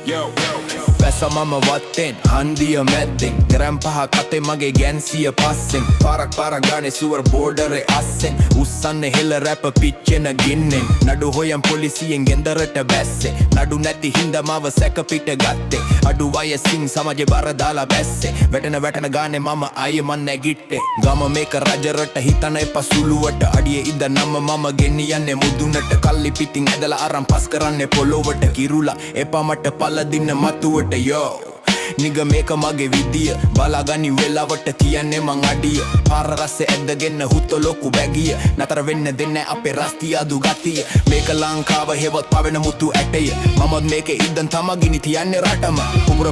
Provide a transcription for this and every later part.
Vässä mama vatten, handia mätten Grandpaha kate mage gänsiä passen Parak gane suor bordere assen Ussanne hella rappa pitchena ginnen Nadu hoyan polisien gendarata vässe Nadu näti hinda mava säkä pitte gatte Adu vaya sing samaje baradala bässe Vätänä gane mama aye manne gitte Gama meka rajarata hitana epa suluwata Adie idda nama mama genniyanne mudunata Kalli pitting ädala aran paskaranne polovata Kirula epa matta palladinna matuwata yo Nigga මේක මගේ විදිය බලාගනි වෙලාවට තියන්නේ මං අඩිය පාර රස්සේ ඇද්දගෙන හුත්ත ලොකු බැගිය නතර වෙන්න දෙන්නේ අපේ රස්තිය අදු ගතිය මේක ලංකාව හෙවත් පවෙන මුතු ඇටය මමත් මේක ඉදන් තමගිනි තියන්නේ රටම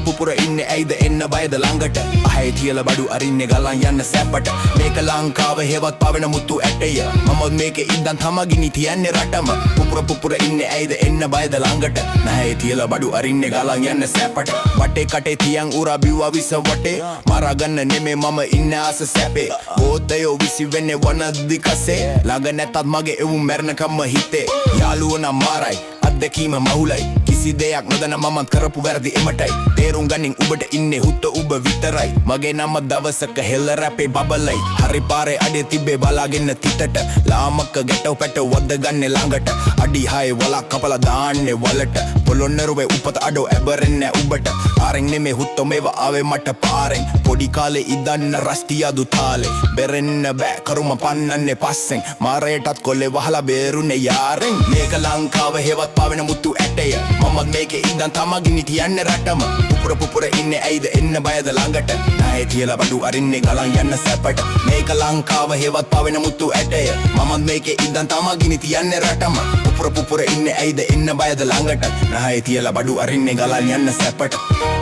පුපුර ඉන්නේ ඇයිද එන්න බයද ළඟට අහේ තියලා බඩු අරින්නේ ගලන් යන්න සැපට මේක ලංකාව හෙවත් පවෙන මුතු ඇටය මමත් මේක ඉදන් තමගිනි තියන්නේ රටම පුපුර ඉන්නේ ඇයිද එන්න බයද ළඟට නැහැ තියලා බඩු අරින්නේ ගලන් යන්න සැපට බටේ කටේ Yang ura biwa visa wate Maraganna neme mama inne asa sepe Bodayo visi venne wana dikase Laga netat mage ewu merna kama hite Yaluwana marai අත්දැකීම මහුලයි කිසි දෙයක් නොදැන මමත් කරපු වැරදි එමටයි තේරුම් ගනින් උඹට ඉන්නේ හුත්ත උඹ විතරයි මගේ නම දවසක හෙල්ල රැපේ බබලයි හරි පාරේ අඩේ තිබ්බේ බලාගෙන තිතට ලාමක ගැටව පැට වද්ද ගන්නේ ළඟට අඩි හය වලක් කපලා දාන්නේ වලට පොළොන්නරුවේ උපත අඩෝ ඇබරෙන්නේ උඹට ආරෙන් නෙමේ හුත්ත මේව ආවේ මට පාරෙන් පොඩි කාලේ ඉදන්න රස්තිය අදු තාලේ බෙරෙන්න බෑ කරුම පන්නන්නේ පස්සෙන් මාරයටත් කොල්ලේ වහලා බේරුනේ යාරෙන් මේක ලංකාව හෙවත් පාවෙන මුතු ඇටය මමත් මේකේ ඉඳන් තමගිනි තියන්නේ රටම පුපුර ඉන්නේ ඇයිද එන්න බයද ළඟට නැහැ තියලා බඩු අරින්නේ ගලන් යන්න සැපට මේක ලංකාව හෙවත් පාවෙන මුතු ඇටය මමත් මේකේ ඉඳන් තමගිනි තියන්නේ රටම පුපුර ඉන්නේ ඇයිද එන්න බයද ළඟට නැහැ තියලා බඩු අරින්නේ ගලන් යන්න සැපට